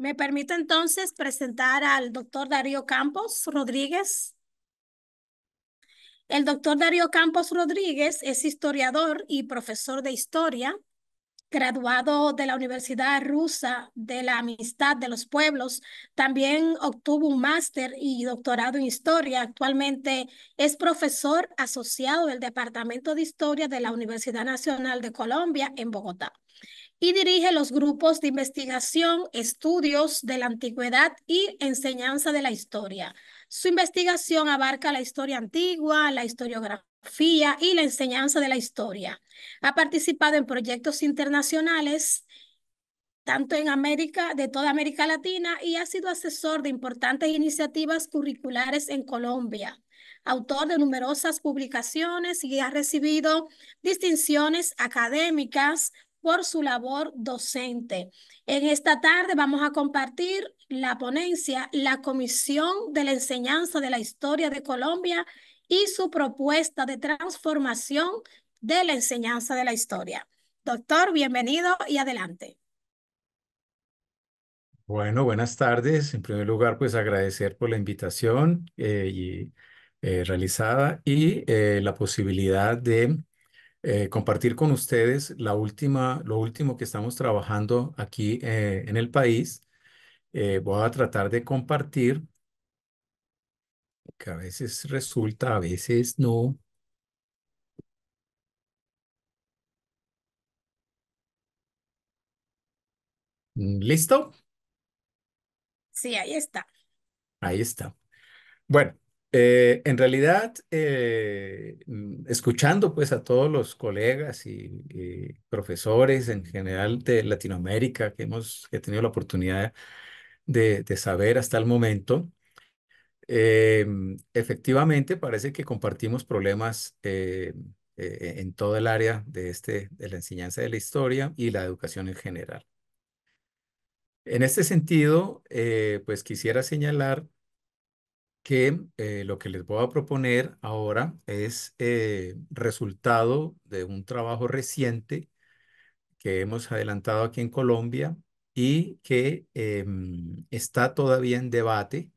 Me permite entonces presentar al doctor Darío Campos Rodríguez. El doctor Darío Campos Rodríguez es historiador y profesor de historia, graduado de la Universidad Rusa de la Amistad de los Pueblos. También obtuvo un máster y doctorado en historia. Actualmente es profesor asociado del Departamento de Historia de la Universidad Nacional de Colombia en Bogotá y dirige los grupos de investigación, estudios de la antigüedad y enseñanza de la historia. Su investigación abarca la historia antigua, la historiografía y la enseñanza de la historia. Ha participado en proyectos internacionales, tanto en América, de toda América Latina, y ha sido asesor de importantes iniciativas curriculares en Colombia. Autor de numerosas publicaciones y ha recibido distinciones académicas por su labor docente. En esta tarde vamos a compartir la ponencia, la Comisión de la Enseñanza de la Historia de Colombia y su propuesta de transformación de la enseñanza de la historia. Doctor, bienvenido y adelante. Bueno, buenas tardes. En primer lugar, pues agradecer por la invitación realizada y la posibilidad de compartir con ustedes lo último que estamos trabajando aquí en el país. Voy a tratar de compartir, que a veces resulta, a veces no. ¿Listo? Sí, ahí está. Ahí está. Bueno, en realidad, escuchando pues a todos los colegas y profesores en general de Latinoamérica que he tenido la oportunidad de saber hasta el momento, efectivamente parece que compartimos problemas en todo el área de la enseñanza de la historia y la educación en general. En este sentido, pues quisiera señalar que lo que les voy a proponer ahora es resultado de un trabajo reciente que hemos adelantado aquí en Colombia y que está todavía en debate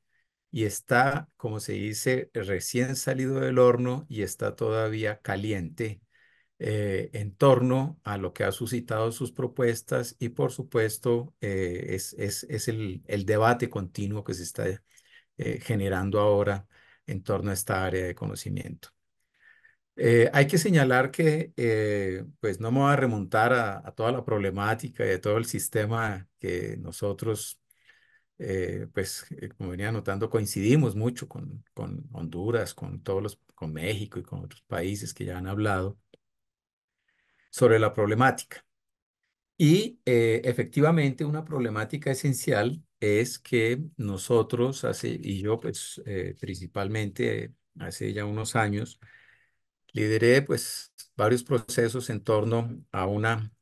y está, como se dice, recién salido del horno y está todavía caliente en torno a lo que ha suscitado sus propuestas y, por supuesto, es el debate continuo que se está generando ahora en torno a esta área de conocimiento. Hay que señalar que pues no me voy a remontar a toda la problemática y de todo el sistema que nosotros, como venía notando, coincidimos mucho con Honduras, con México y con otros países que ya han hablado sobre la problemática. Y efectivamente una problemática esencial es que nosotros, y yo pues principalmente hace ya unos años, lideré pues varios procesos en torno a una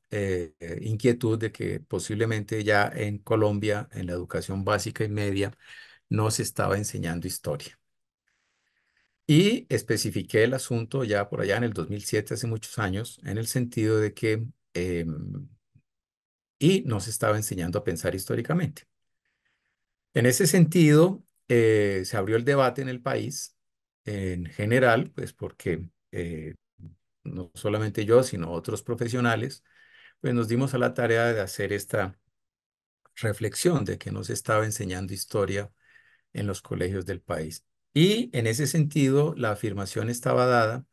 inquietud de que posiblemente ya en Colombia, en la educación básica y media, no se estaba enseñando historia. Y especifiqué el asunto ya por allá en el 2007, hace muchos años, en el sentido de que y no se estaba enseñando a pensar históricamente. En ese sentido, se abrió el debate en el país en general, pues porque no solamente yo, sino otros profesionales, pues nos dimos a la tarea de hacer esta reflexión de que no se estaba enseñando historia en los colegios del país. Y en ese sentido, la afirmación estaba dada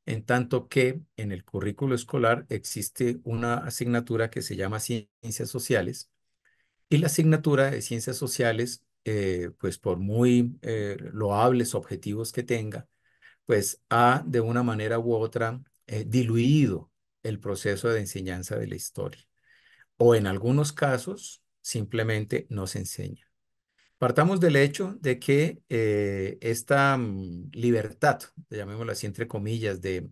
en tanto que en el currículo escolar existe una asignatura que se llama Ciencias Sociales. Y la asignatura de ciencias sociales, pues por muy loables objetivos que tenga, pues ha de una manera u otra diluido el proceso de enseñanza de la historia. O en algunos casos simplemente no se enseña. Partamos del hecho de que esta libertad, llamémosla así entre comillas, de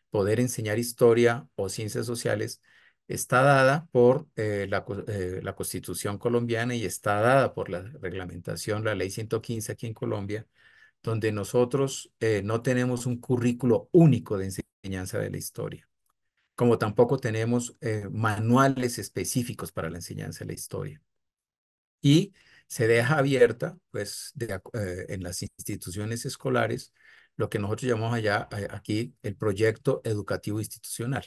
poder enseñar historia o ciencias sociales está dada por la Constitución colombiana y está dada por la reglamentación, la Ley 115 aquí en Colombia, donde nosotros no tenemos un currículo único de enseñanza de la historia, como tampoco tenemos manuales específicos para la enseñanza de la historia. y se deja abierta, pues, en las instituciones escolares, lo que nosotros llamamos allá, aquí, el proyecto educativo institucional.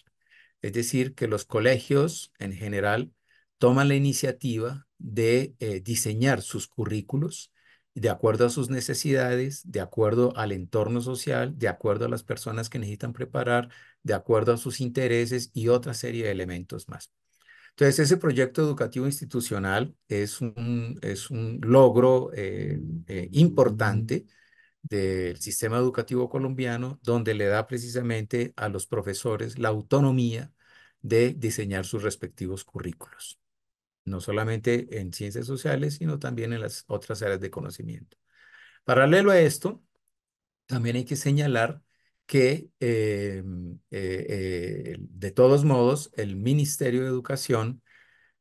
Es decir, que los colegios en general toman la iniciativa de diseñar sus currículos de acuerdo a sus necesidades, de acuerdo al entorno social, de acuerdo a las personas que necesitan preparar, de acuerdo a sus intereses y otra serie de elementos más. Entonces, ese proyecto educativo institucional es un logro importante del sistema educativo colombiano, donde le da precisamente a los profesores la autonomía de diseñar sus respectivos currículos, no solamente en ciencias sociales, sino también en las otras áreas de conocimiento. Paralelo a esto, también hay que señalar que, de todos modos, el Ministerio de Educación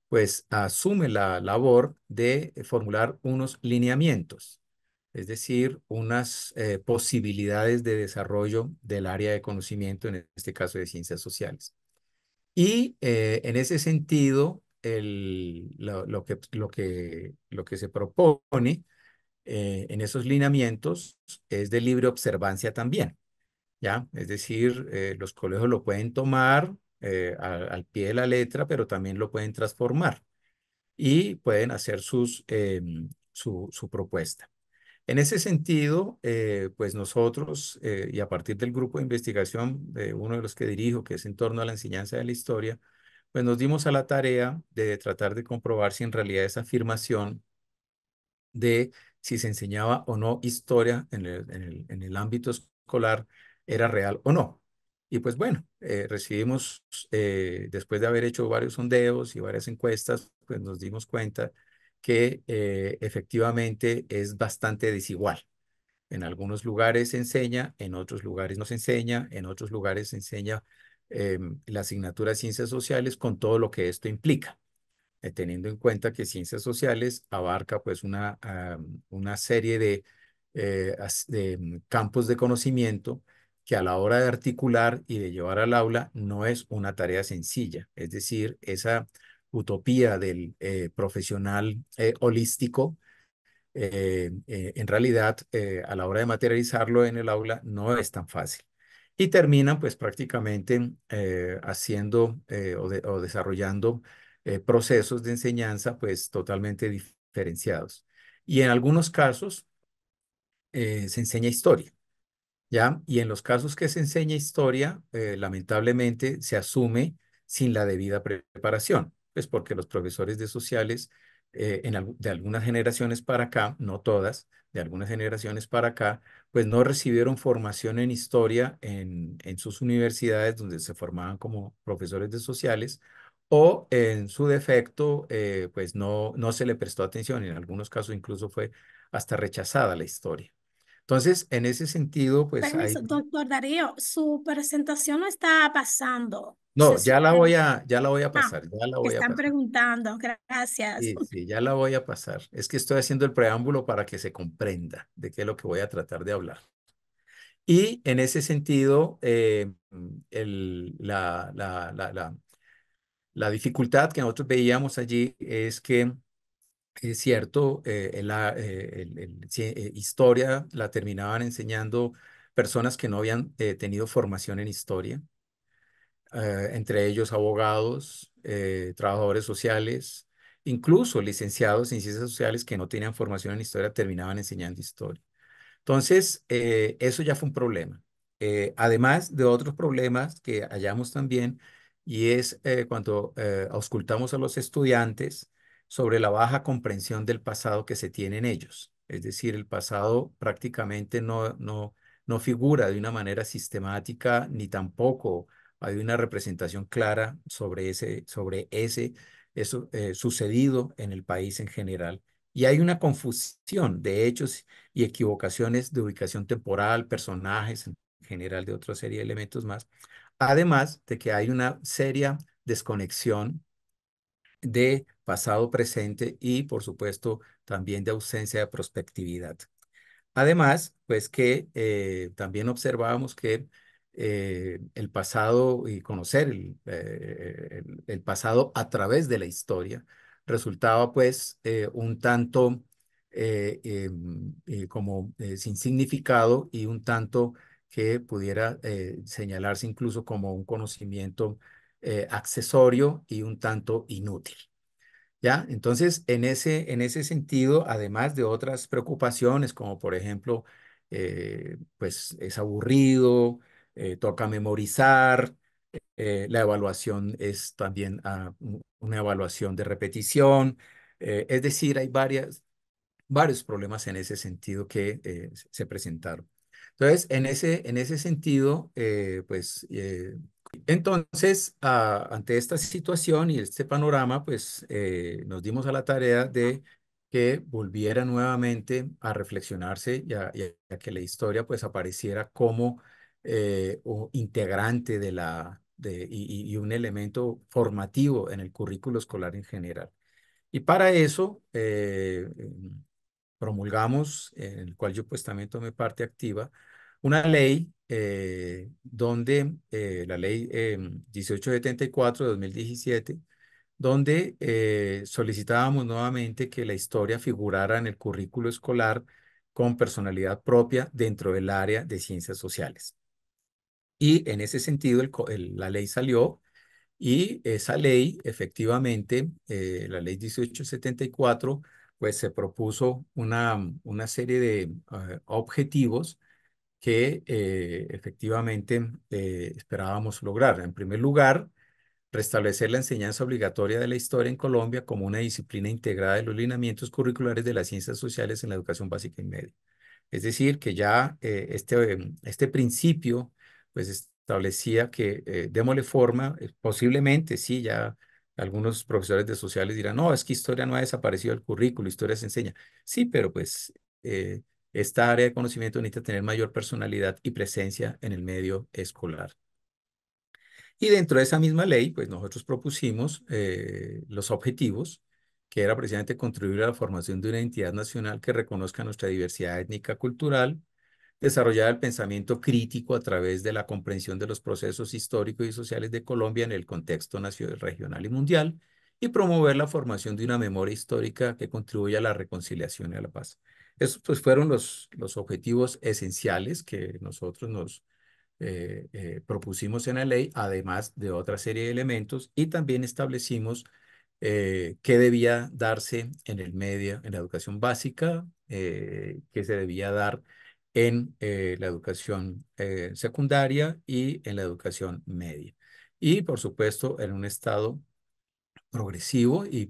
pues asume la labor de formular unos lineamientos, es decir, unas posibilidades de desarrollo del área de conocimiento, en este caso de ciencias sociales. Y en ese sentido, lo que se propone en esos lineamientos es de libre observancia también, ¿ya? Es decir, los colegios lo pueden tomar al pie de la letra, pero también lo pueden transformar y pueden hacer su propuesta. En ese sentido, pues nosotros, y a partir del grupo de investigación, de uno de los que dirijo, que es en torno a la enseñanza de la historia, pues nos dimos a la tarea de tratar de comprobar si en realidad esa afirmación de si se enseñaba o no historia en el ámbito escolar era real o no. Y pues bueno, recibimos, después de haber hecho varios sondeos y varias encuestas, pues nos dimos cuenta que efectivamente es bastante desigual. En algunos lugares se enseña, en otros lugares no se enseña, en otros lugares se enseña la asignatura de ciencias sociales con todo lo que esto implica, teniendo en cuenta que ciencias sociales abarca pues una serie de campos de conocimiento que a la hora de articular y de llevar al aula no es una tarea sencilla. Es decir, esa utopía del profesional holístico, en realidad, a la hora de materializarlo en el aula no es tan fácil. Y terminan pues prácticamente haciendo o desarrollando procesos de enseñanza pues totalmente diferenciados. Y en algunos casos se enseña historia. ¿Ya? Y en los casos que se enseña historia, lamentablemente se asume sin la debida preparación, pues porque los profesores de sociales de algunas generaciones para acá, no todas, de algunas generaciones para acá, pues no recibieron formación en historia en sus universidades donde se formaban como profesores de sociales, o en su defecto, pues no se le prestó atención, y en algunos casos incluso fue hasta rechazada la historia. Entonces, en ese sentido, pues Permiso, hay... doctor Darío, su presentación no está pasando. Se No, supone. ya la voy a Ah, pasar, ya la que voy a están pasar. preguntando. Gracias. Sí, sí, ya la voy a pasar. Es que estoy haciendo el preámbulo para que se comprenda de qué es lo que voy a tratar de hablar. Y en ese sentido, la dificultad que nosotros veíamos allí es que es cierto, historia la terminaban enseñando personas que no habían tenido formación en historia, entre ellos abogados, trabajadores sociales, incluso licenciados en ciencias sociales que no tenían formación en historia, terminaban enseñando historia. Entonces, eso ya fue un problema. Además de otros problemas que hallamos también, y es cuando auscultamos a los estudiantes sobre la baja comprensión del pasado que se tiene en ellos. Es decir, el pasado prácticamente no figura de una manera sistemática, ni tampoco hay una representación clara sobre eso sucedido en el país en general. Y hay una confusión de hechos y equivocaciones de ubicación temporal, personajes, en general de otra serie de elementos más. Además de que hay una seria desconexión de pasado, presente y, por supuesto, también de ausencia de prospectividad. Además, pues que también observábamos que el pasado y conocer el pasado a través de la historia resultaba pues un tanto como sin significado y un tanto que pudiera señalarse incluso como un conocimiento accesorio y un tanto inútil. ¿Ya? Entonces, en ese sentido, además de otras preocupaciones, como por ejemplo, pues es aburrido, toca memorizar, la evaluación es también una evaluación de repetición, es decir, hay varios problemas en ese sentido que se presentaron. Entonces, en ese sentido, entonces, ante esta situación y este panorama, pues nos dimos a la tarea de que volviera nuevamente a reflexionarse y a que la historia pues apareciera como integrante y un elemento formativo en el currículo escolar en general. Y para eso promulgamos, en el cual yo pues también tomé parte activa, una ley donde la ley 1874 de 2017, donde solicitábamos nuevamente que la historia figurara en el currículo escolar con personalidad propia dentro del área de ciencias sociales. Y en ese sentido, la ley salió y esa ley, efectivamente, la ley 1874, pues se propuso una serie de objetivos que efectivamente esperábamos lograr. En primer lugar, restablecer la enseñanza obligatoria de la historia en Colombia como una disciplina integrada de los lineamientos curriculares de las ciencias sociales en la educación básica y media. Es decir, que ya este principio pues establecía que démosle forma, posiblemente sí, ya algunos profesores de sociales dirán, no, es que historia no ha desaparecido del currículo, historia se enseña. Sí, pero pues eh, esta área de conocimiento necesita tener mayor personalidad y presencia en el medio escolar. Y dentro de esa misma ley, pues nosotros propusimos los objetivos, que era precisamente contribuir a la formación de una entidad nacional que reconozca nuestra diversidad étnica cultural, desarrollar el pensamiento crítico a través de la comprensión de los procesos históricos y sociales de Colombia en el contexto nacional, regional y mundial, y promover la formación de una memoria histórica que contribuya a la reconciliación y a la paz. Esos pues fueron los objetivos esenciales que nosotros nos propusimos en la ley, además de otra serie de elementos, y también establecimos qué debía darse en el medio, en la educación básica, qué se debía dar en la educación secundaria y en la educación media. Y por supuesto, en un estado progresivo y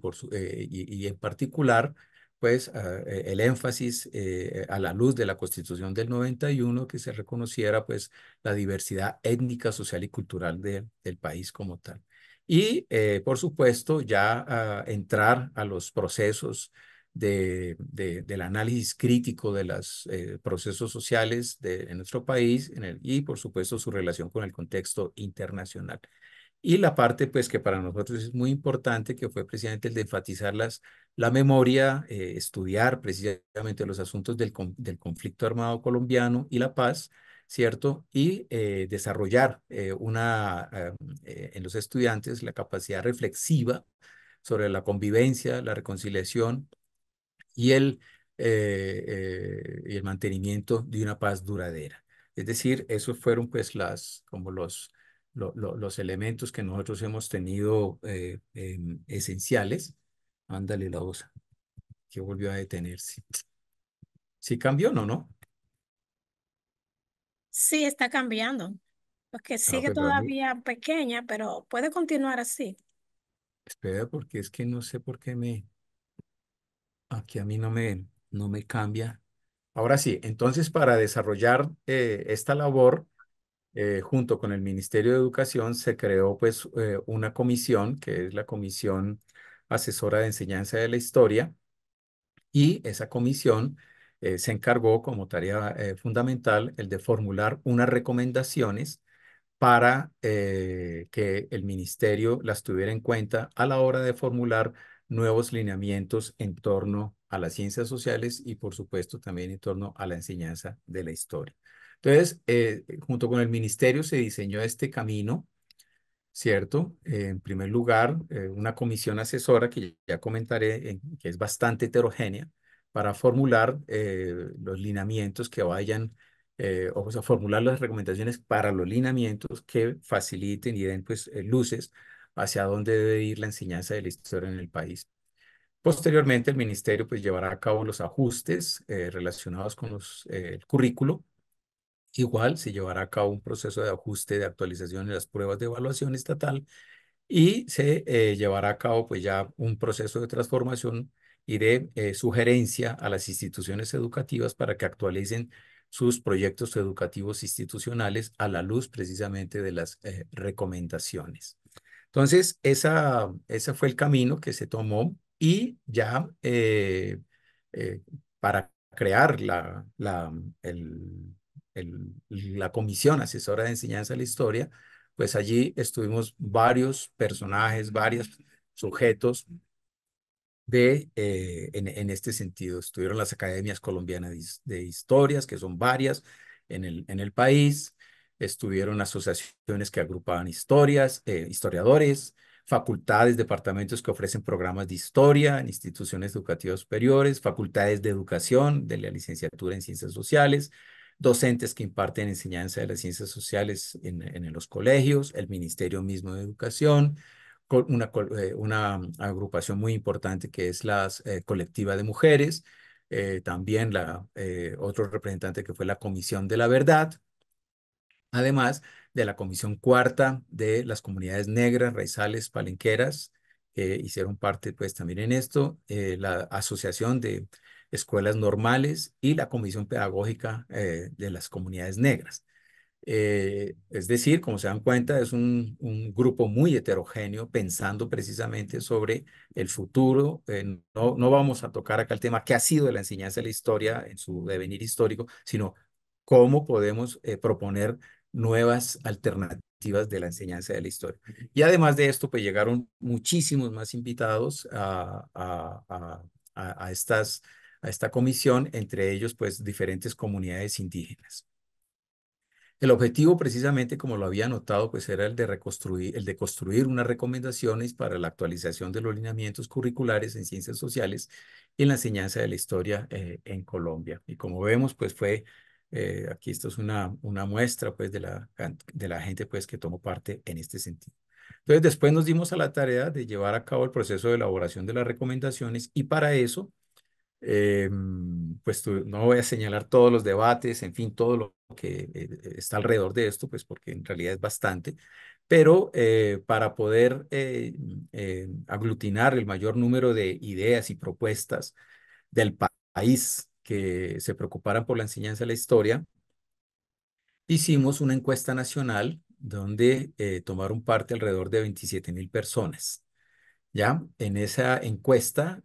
en particular, pues el énfasis a la luz de la Constitución del 91 que se reconociera pues la diversidad étnica, social y cultural del país como tal. Y por supuesto ya entrar a los procesos del análisis crítico de los procesos sociales en nuestro país y por supuesto su relación con el contexto internacional. Y la parte, pues, que para nosotros es muy importante, que fue precisamente el de enfatizar la memoria, estudiar precisamente los asuntos del conflicto armado colombiano y la paz, ¿cierto? Y desarrollar en los estudiantes la capacidad reflexiva sobre la convivencia, la reconciliación y y el mantenimiento de una paz duradera. Es decir, esos fueron pues como los elementos que nosotros hemos tenido esenciales. Ándale la osa, que volvió a detenerse. Sí cambió, ¿no? ¿No? Sí, está cambiando, porque Ah, sigue pero a mí, todavía pequeña, pero puede continuar así. espera, porque es que no sé por qué aquí a mí no me cambia. Ahora sí, entonces para desarrollar esta labor, junto con el Ministerio de Educación se creó pues una comisión que es la Comisión Asesora de Enseñanza de la Historia y esa comisión se encargó como tarea fundamental el de formular unas recomendaciones para que el ministerio las tuviera en cuenta a la hora de formular nuevos lineamientos en torno a las ciencias sociales y por supuesto también en torno a la enseñanza de la historia. Entonces, junto con el ministerio se diseñó este camino, ¿cierto? En primer lugar, una comisión asesora que ya comentaré, que es bastante heterogénea, para formular los lineamientos que vayan, o sea, formular las recomendaciones para los lineamientos que faciliten y den pues luces hacia dónde debe ir la enseñanza de la historia en el país. Posteriormente, el ministerio pues llevará a cabo los ajustes relacionados con el currículo. Igual se llevará a cabo un proceso de ajuste de actualización de las pruebas de evaluación estatal y se llevará a cabo pues ya un proceso de transformación y de sugerencia a las instituciones educativas para que actualicen sus proyectos educativos institucionales a la luz precisamente de las recomendaciones. Entonces, ese fue el camino que se tomó y ya eh, para crear la Comisión Asesora de Enseñanza de la Historia, pues allí estuvimos varios personajes, varios sujetos en este sentido. Estuvieron las academias colombianas de historias, que son varias en el país. Estuvieron asociaciones que agrupaban historiadores, facultades, departamentos que ofrecen programas de historia en instituciones educativas superiores, facultades de educación, de la licenciatura en ciencias sociales, docentes que imparten enseñanza de las ciencias sociales en los colegios, el Ministerio mismo de Educación, una agrupación muy importante que es la colectiva de mujeres, también otro representante que fue la Comisión de la Verdad, además de la Comisión Cuarta de las comunidades negras, raizales, palenqueras, que hicieron parte pues también en esto, la Asociación de Escuelas Normales y la Comisión Pedagógica de las comunidades negras. Es decir, como se dan cuenta, es un grupo muy heterogéneo pensando precisamente sobre el futuro. No vamos a tocar acá el tema qué ha sido la enseñanza de la historia en su devenir histórico, sino cómo podemos proponer nuevas alternativas de la enseñanza de la historia. Y además de esto, pues llegaron muchísimos más invitados a esta comisión, entre ellos, pues diferentes comunidades indígenas. El objetivo, precisamente, como lo había notado, pues era el de construir unas recomendaciones para la actualización de los lineamientos curriculares en ciencias sociales y en la enseñanza de la historia en Colombia. Y como vemos, pues aquí esto es una muestra, pues, de la gente, pues, que tomó parte en este sentido. Entonces, después nos dimos a la tarea de llevar a cabo el proceso de elaboración de las recomendaciones y para eso pues no voy a señalar todos los debates, en fin, todo lo que está alrededor de esto, pues porque en realidad es bastante, pero para poder aglutinar el mayor número de ideas y propuestas del país que se preocuparan por la enseñanza de la historia, hicimos una encuesta nacional donde tomaron parte alrededor de 27.000 personas. ¿Ya? En esa encuesta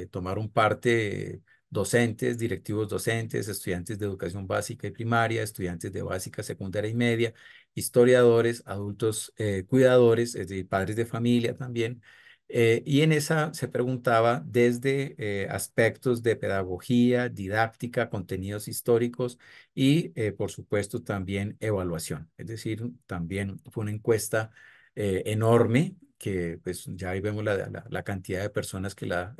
tomaron parte docentes, directivos docentes, estudiantes de educación básica y primaria, estudiantes de básica, secundaria y media, historiadores, adultos cuidadores, es decir, padres de familia también. Y en esa se preguntaba desde aspectos de pedagogía, didáctica, contenidos históricos y, por supuesto, también evaluación. Es decir, también fue una encuesta enorme que pues ya ahí vemos la cantidad de personas que la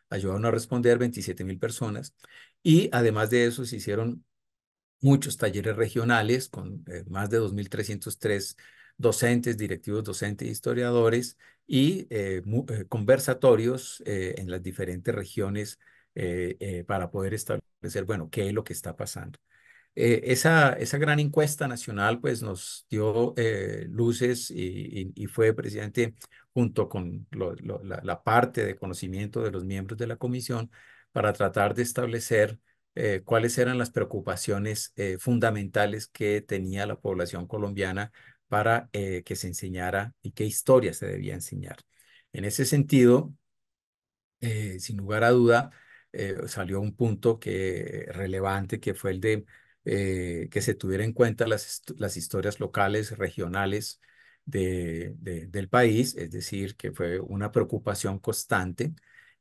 ayudaron a responder, 27.000 personas. Y además de eso se hicieron muchos talleres regionales con más de 2.303 docentes, directivos docentes, historiadores y conversatorios en las diferentes regiones para poder establecer, bueno, qué es lo que está pasando. Esa gran encuesta nacional pues nos dio luces y fue precisamente junto con la parte de conocimiento de los miembros de la comisión para tratar de establecer cuáles eran las preocupaciones fundamentales que tenía la población colombiana para que se enseñara y qué historia se debía enseñar. En ese sentido, sin lugar a duda, salió un punto relevante que fue el de que se tuviera en cuenta las historias locales, regionales del país, es decir, que fue una preocupación constante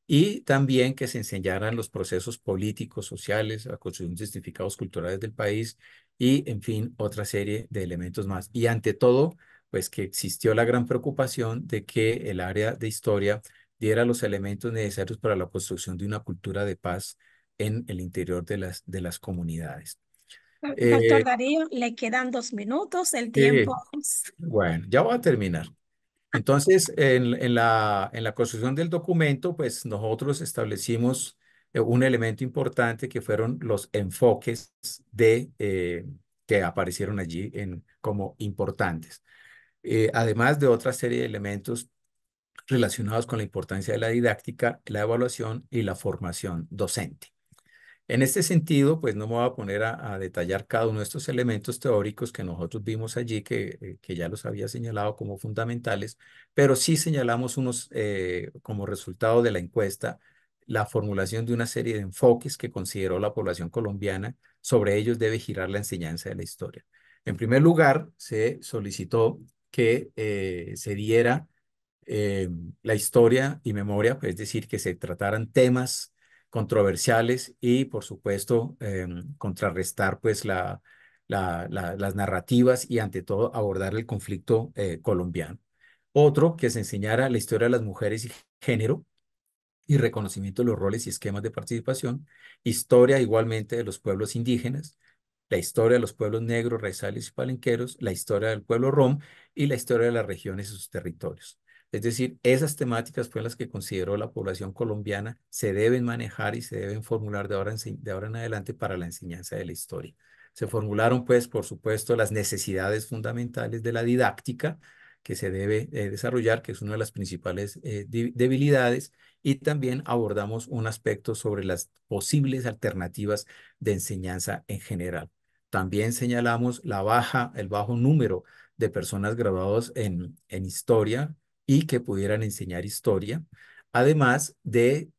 y también que se enseñaran los procesos políticos, sociales, la construcción de significados culturales del país y, en fin, otra serie de elementos más. Y ante todo, pues que existió la gran preocupación de que el área de historia diera los elementos necesarios para la construcción de una cultura de paz en el interior de las comunidades. Doctor Eh, Darío, le quedan 2 minutos, el tiempo. sí, bueno, ya voy a terminar. Entonces, en la construcción del documento, pues nosotros establecimos un elemento importante que fueron los enfoques que aparecieron allí como importantes. Además de otra serie de elementos relacionados con la importancia de la didáctica, la evaluación y la formación docente. En este sentido, pues no me voy a poner a detallar cada uno de estos elementos teóricos que nosotros vimos allí, que ya los había señalado como fundamentales, pero sí señalamos unos como resultado de la encuesta, la formulación de una serie de enfoques que consideró la población colombiana. Sobre ellos debe girar la enseñanza de la historia. En primer lugar, se solicitó que se diera eh, la historia y memoria, pues, es decir, que se trataran temas controversiales y, por supuesto, contrarrestar pues las narrativas y, ante todo, abordar el conflicto colombiano. Otro, que se enseñara la historia de las mujeres y género y reconocimiento de los roles y esquemas de participación, historia igualmente de los pueblos indígenas, la historia de los pueblos negros, raizales y palenqueros, la historia del pueblo rom y la historia de las regiones y sus territorios. Es decir, esas temáticas fueron las que consideró la población colombiana se deben manejar y se deben formular de ahora en adelante para la enseñanza de la historia. Se formularon, pues, por supuesto, las necesidades fundamentales de la didáctica que se debe desarrollar, que es una de las principales debilidades, y también abordamos un aspecto sobre las posibles alternativas de enseñanza en general. También señalamos el bajo número de personas graduadas en historia y que pudieran enseñar historia, además de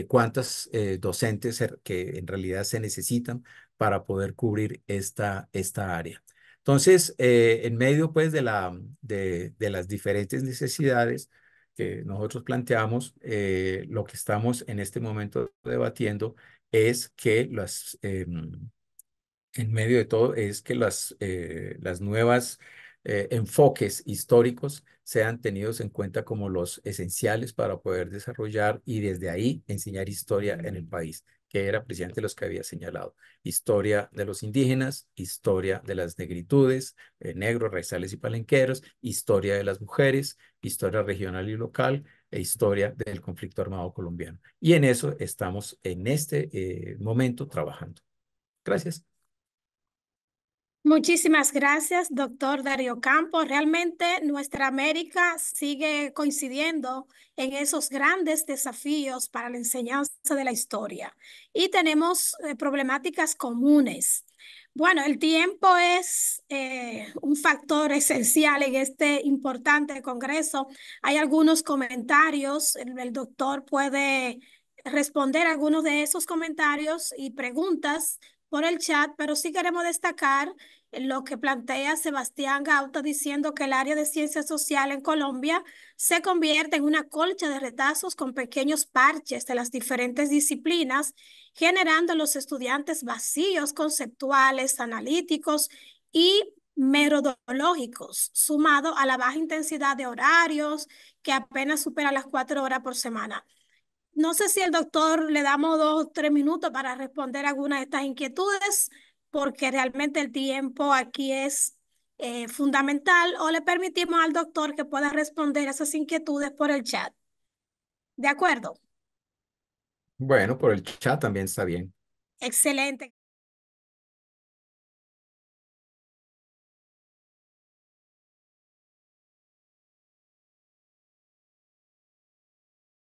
cuántas docentes que en realidad se necesitan para poder cubrir esta área. Entonces, en medio pues de las diferentes necesidades que nosotros planteamos, lo que estamos en este momento debatiendo es que en medio de todo es que las nuevas enfoques históricos sean tenidos en cuenta como los esenciales para poder desarrollar y desde ahí enseñar historia en el país, que era precisamente los que había señalado. Historia de los indígenas, historia de las negritudes, negros, raizales y palenqueros, historia de las mujeres, historia regional y local e historia del conflicto armado colombiano. Y en eso estamos en este momento trabajando. Gracias. Muchísimas gracias, doctor Darío Campos. Realmente nuestra América sigue coincidiendo en esos grandes desafíos para la enseñanza de la historia y tenemos problemáticas comunes. Bueno, el tiempo es un factor esencial en este importante congreso. Hay algunos comentarios, el doctor puede responder algunos de esos comentarios y preguntas por el chat, pero sí queremos destacar lo que plantea Sebastián Gauta diciendo que el área de ciencias sociales en Colombia se convierte en una colcha de retazos con pequeños parches de las diferentes disciplinas, generando en los estudiantes vacíos conceptuales, analíticos y metodológicos, sumado a la baja intensidad de horarios que apenas supera las 4 horas por semana. No sé si el doctor le damos 2 o 3 minutos para responder algunas de estas inquietudes, porque realmente el tiempo aquí es fundamental, o le permitimos al doctor que pueda responder esas inquietudes por el chat. ¿De acuerdo? Bueno, por el chat también está bien. Excelente.